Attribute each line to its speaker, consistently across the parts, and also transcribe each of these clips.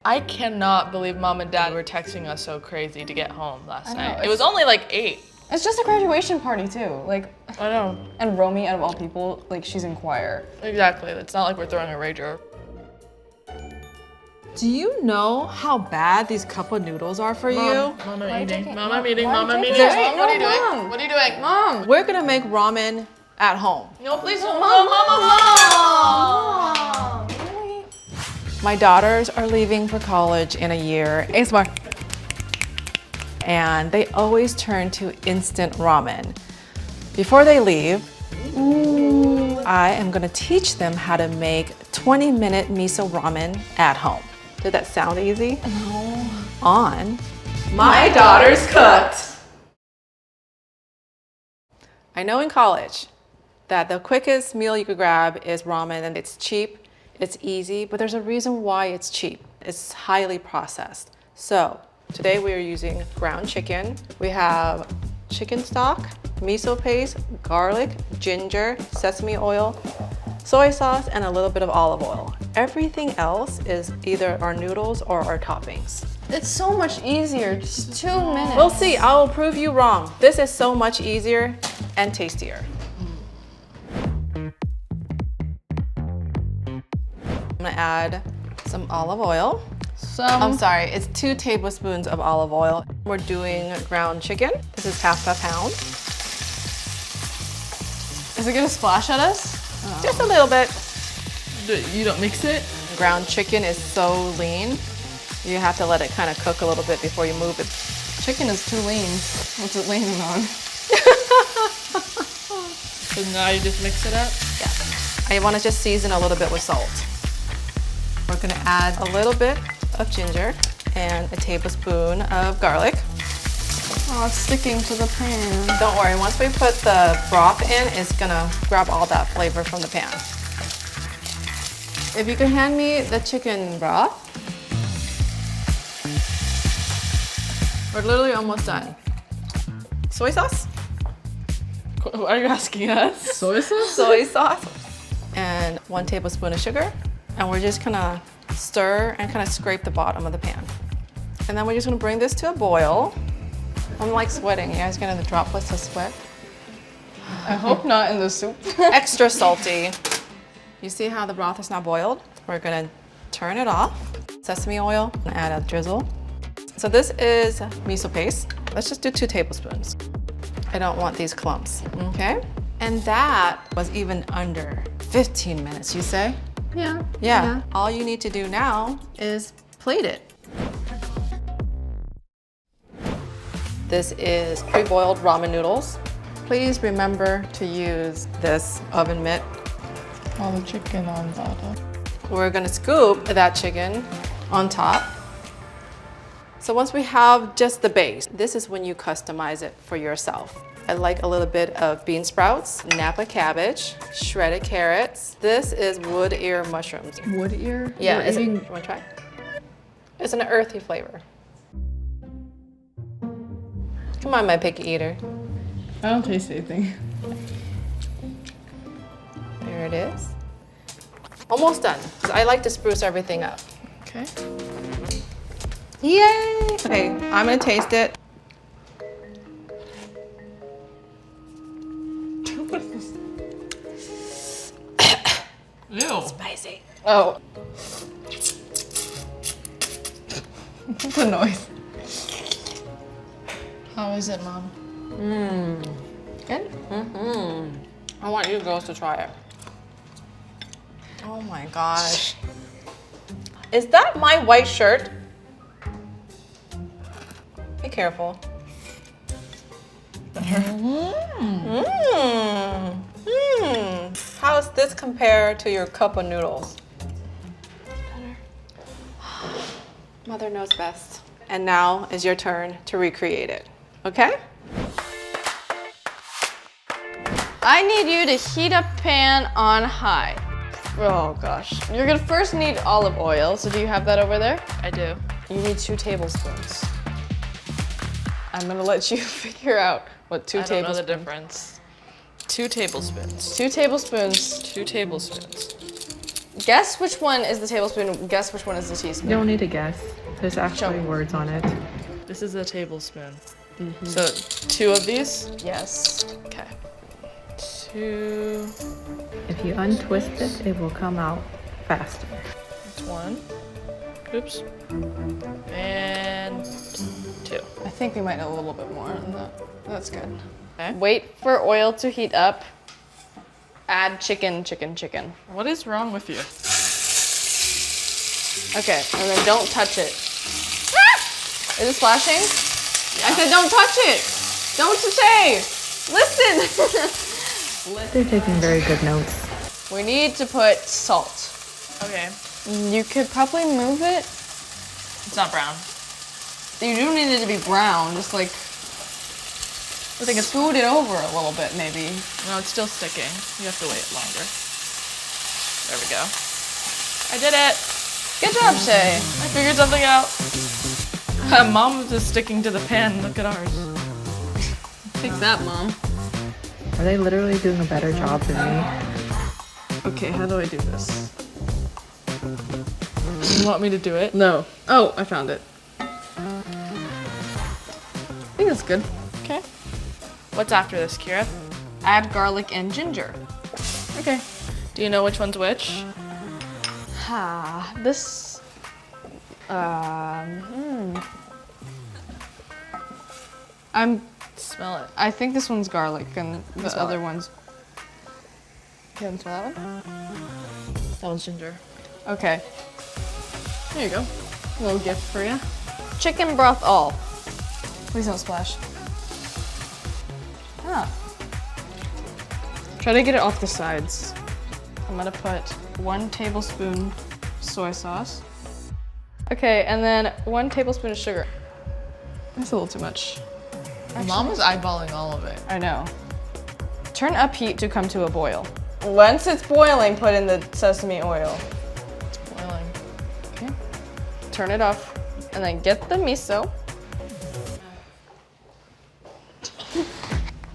Speaker 1: I cannot believe Mom and Dad were texting us so crazy to get home last night. It was only like 8.
Speaker 2: It's just a graduation party too. Like,
Speaker 1: I know.
Speaker 2: And Romy, out of all people, like she's in choir.
Speaker 1: Exactly. It's not like we're throwing a rager.
Speaker 3: Do you know how bad these cup of noodles are for you?
Speaker 1: Mama eating. Mama eating. Mama eating.
Speaker 2: Mom,
Speaker 1: What are you doing? What are you doing?
Speaker 2: Mom!
Speaker 3: We're gonna make ramen at home.
Speaker 1: No, please don't. Mama.
Speaker 2: Really?
Speaker 3: My daughters are leaving for college in a year. ASMR. And they always turn to instant ramen. Before they leave, I am gonna teach them how to make 20-minute miso ramen at home. Did that sound easy?
Speaker 2: No.
Speaker 3: On My Daughter's Cooked. I know in college that the quickest meal you could grab is ramen, and it's cheap, it's easy, but there's a reason why it's cheap. It's highly processed. So today we are using ground chicken. We have chicken stock, miso paste, garlic, ginger, sesame oil, soy sauce, and a little bit of olive oil. Everything else is either our noodles or our toppings.
Speaker 2: It's so much easier, just 2 minutes.
Speaker 3: We'll see, I will prove you wrong. This is so much easier and tastier. I'm gonna add some olive oil. I'm sorry, it's 2 tablespoons of olive oil. We're doing ground chicken. This is half a pound.
Speaker 2: Is it gonna splash at us?
Speaker 3: Just a little bit.
Speaker 1: You don't mix it?
Speaker 3: Ground chicken is so lean. You have to let it kind of cook a little bit before you move it.
Speaker 2: Chicken is too lean. What's it leaning on?
Speaker 1: So now you just mix it up?
Speaker 3: Yeah. I want to just season a little bit with salt. We're going to add a little bit of ginger and a tablespoon of garlic.
Speaker 2: Oh, it's sticking to the pan.
Speaker 3: Don't worry, once we put the broth in, it's going to grab all that flavor from the pan. If you could hand me the chicken broth. We're literally almost done. Soy sauce?
Speaker 1: What are you asking us? Soy sauce?
Speaker 3: Soy sauce. And 1 tablespoon of sugar. And we're just gonna stir and kind of scrape the bottom of the pan. And then we're just gonna bring this to a boil. I'm like sweating. You guys getting the droplets of sweat?
Speaker 2: I hope not in the soup.
Speaker 3: Extra salty. You see how the broth is now boiled? We're gonna turn it off. Sesame oil, and add a drizzle. So this is miso paste. Let's just do 2 tablespoons. I don't want these clumps, okay? And that was even under 15 minutes, you say?
Speaker 2: Yeah.
Speaker 3: Yeah. All you need to do now is plate it. This is pre-boiled ramen noodles. Please remember to use this oven mitt.
Speaker 1: All the chicken on bottom.
Speaker 3: We're gonna scoop that chicken on top. So once we have just the base, this is when you customize it for yourself. I like a little bit of bean sprouts, Napa cabbage, shredded carrots. This is wood ear mushrooms.
Speaker 2: Wood ear?
Speaker 3: Yeah, you wanna try? It's an earthy flavor. Come on, my picky eater.
Speaker 2: I don't taste anything.
Speaker 3: There it is. Almost done. I like to spruce everything up.
Speaker 1: Okay.
Speaker 3: Yay! Okay, I'm gonna taste it.
Speaker 1: Ew.
Speaker 3: Spicy.
Speaker 2: Oh. What's the noise?
Speaker 1: How is it, Mom?
Speaker 3: Good? I want you girls to try it. Oh my gosh. Is that my white shirt? Be careful. How does this compare to your cup of noodles? Better. Mother knows best. And now is your turn to recreate it, okay?
Speaker 2: I need you to heat a pan on high. Oh gosh. You're gonna first need olive oil. So do you have that over there?
Speaker 1: I do.
Speaker 2: You need 2 tablespoons. I'm gonna let you figure out what 2
Speaker 1: I don't know
Speaker 2: tablespoons.
Speaker 1: the difference. 2 tablespoons.
Speaker 2: 2 tablespoons.
Speaker 1: 2 tablespoons.
Speaker 2: Guess which one is the tablespoon, guess which one is the teaspoon.
Speaker 3: You don't need to guess. There's actually
Speaker 2: Show me.
Speaker 3: words on it.
Speaker 1: This is a tablespoon. So 2 of these?
Speaker 2: Yes.
Speaker 1: Okay. 2.
Speaker 3: If you untwist it, it will come out faster.
Speaker 1: That's 1. Oops. And 2.
Speaker 2: I think we might need a little bit more than that. That's good.
Speaker 1: Okay.
Speaker 2: Wait for oil to heat up. Add chicken.
Speaker 1: What is wrong with you?
Speaker 2: Okay, and then don't touch it. Is it splashing? I said don't touch it. Don't say. Listen.
Speaker 3: They're taking very good notes.
Speaker 2: We need to put salt.
Speaker 1: Okay.
Speaker 2: You could probably move it.
Speaker 1: It's not brown.
Speaker 2: You don't need it to be brown. Just like
Speaker 1: I think it's.
Speaker 2: scoot it over a little bit, maybe.
Speaker 1: No, it's still sticking. You have to wait longer. There we go. I did it.
Speaker 2: Good job, Shay.
Speaker 1: I figured something out. Mom was just sticking to the pan. Look at ours.
Speaker 2: Take that, Mom.
Speaker 3: Are they literally doing a better job than me?
Speaker 2: Okay, how do I do this?
Speaker 1: You want me to do it?
Speaker 2: No. Oh, I found it. I think that's good.
Speaker 1: Okay. What's after this, Kiera?
Speaker 2: Add garlic and ginger.
Speaker 1: Okay. Do you know which one's which?
Speaker 2: This.
Speaker 1: Smell it.
Speaker 2: I think this one's garlic and the
Speaker 1: Smell
Speaker 2: other
Speaker 1: it.
Speaker 2: one's. You haven't smelled that one?
Speaker 1: That one's ginger.
Speaker 2: Okay. There you go. A little gift for you. Chicken broth all. Please don't splash. Ah. Try to get it off the sides. I'm gonna put 1 tablespoon soy sauce. Okay, and then 1 tablespoon of sugar. That's a little too much.
Speaker 1: Mom was eyeballing all of it.
Speaker 2: I know. Turn up heat to come to a boil. Once it's boiling, put in the sesame oil.
Speaker 1: It's boiling.
Speaker 2: Okay. Turn it off, and then get the miso.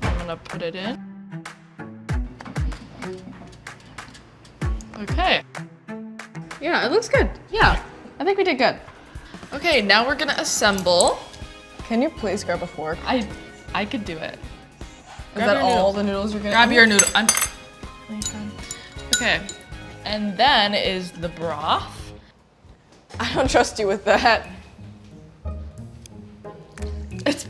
Speaker 1: I'm gonna put it in. Okay.
Speaker 2: Yeah, it looks good. Yeah, I think we did good.
Speaker 1: Okay, now we're gonna assemble.
Speaker 2: Can you please grab a fork?
Speaker 1: I could do it.
Speaker 2: Is that all the noodles you're gonna
Speaker 1: Grab your noodle. Okay. And then is the broth.
Speaker 2: I don't trust you with that.
Speaker 1: It's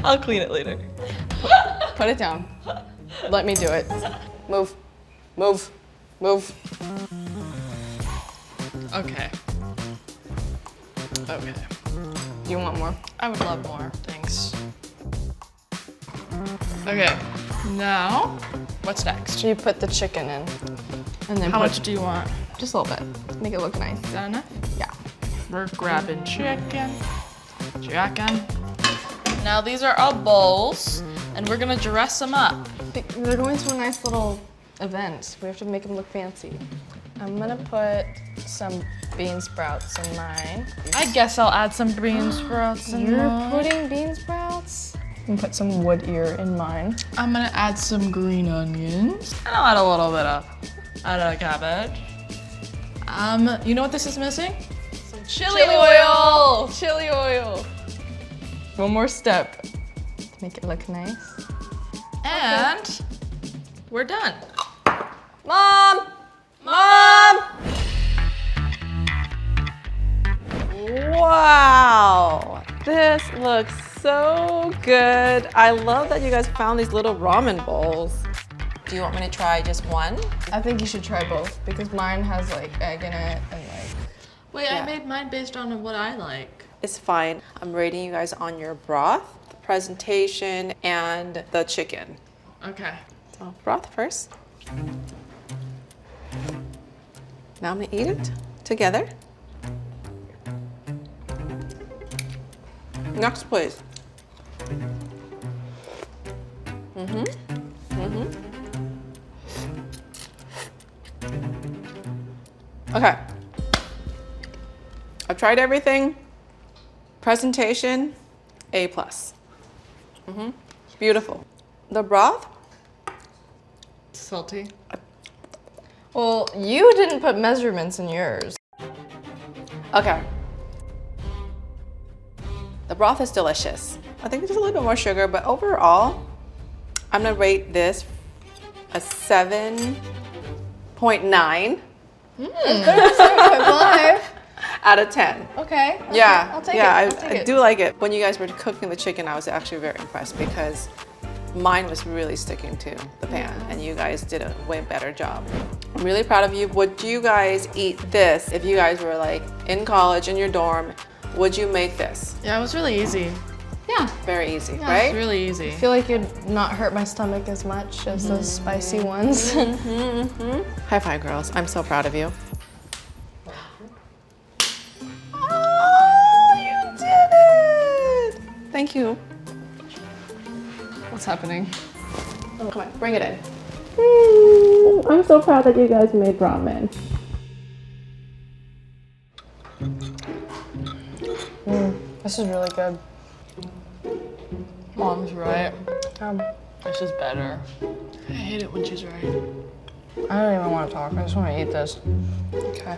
Speaker 1: I'll clean it later.
Speaker 2: Put it down. Let me do it. Move. Move. Move.
Speaker 1: Okay. Okay.
Speaker 2: Do you want more?
Speaker 1: I would love more. Thanks. Okay. Now, what's next?
Speaker 2: You put the chicken in. And then
Speaker 1: How much do you want?
Speaker 2: Just a little bit. Make it look nice.
Speaker 1: Is that enough?
Speaker 2: Yeah.
Speaker 1: We're grabbing chicken. Now these are our bowls, and we're gonna dress them up.
Speaker 2: They're going to a nice little event. We have to make them look fancy. I'm gonna put some bean sprouts in mine.
Speaker 1: I guess I'll add some bean sprouts in
Speaker 2: You're
Speaker 1: mine.
Speaker 2: putting bean sprouts? And put some wood ear in mine.
Speaker 1: I'm gonna add some green onions. And I'll add a little bit of cabbage. You know what this is missing? Some chili oil.
Speaker 2: Chili oil! One more step to make it look nice.
Speaker 1: And we're done.
Speaker 2: Mom! Mom!
Speaker 3: Wow, this looks so good. I love that you guys found these little ramen bowls. Do you want me to try just one?
Speaker 2: I think you should try both because mine has like egg in it and like.
Speaker 1: Wait,
Speaker 3: Yeah.
Speaker 1: I made mine based on what I like.
Speaker 3: It's fine. I'm rating you guys on your broth, the presentation, and the chicken.
Speaker 1: Okay.
Speaker 3: So broth first. Now I'm gonna eat it together. Next, please. Okay. I've tried everything. Presentation, A+. Beautiful. The broth
Speaker 1: Salty.
Speaker 2: Well, you didn't put measurements in yours.
Speaker 3: Okay. The broth is delicious. I think there's a little bit more sugar, but overall, I'm gonna rate this a 7.9 out of 10.
Speaker 2: Okay.
Speaker 3: Yeah,
Speaker 2: I'll take
Speaker 3: yeah,
Speaker 2: it. I'll take
Speaker 3: I
Speaker 2: it.
Speaker 3: do like it. When you guys were cooking the chicken, I was actually very impressed because mine was really sticking to the pan and you guys did a way better job. I'm really proud of you. Would you guys eat this if you guys were like in college, in your dorm? Would you make this?
Speaker 1: Yeah, it was really easy.
Speaker 2: Yeah.
Speaker 3: Very easy,
Speaker 1: Yeah,
Speaker 3: right?
Speaker 1: it's really easy.
Speaker 2: I feel like it'd not hurt my stomach as much as those spicy ones.
Speaker 3: High five, girls. I'm so proud of you. You did it! Thank you.
Speaker 2: What's happening?
Speaker 3: Oh, come on, bring it in.
Speaker 4: I'm so proud that you guys made ramen.
Speaker 2: This is really good.
Speaker 1: Mom's right.
Speaker 2: Um,
Speaker 1: This is better. I hate it when she's right.
Speaker 2: I don't even want to talk. I just want to eat this.
Speaker 3: Okay.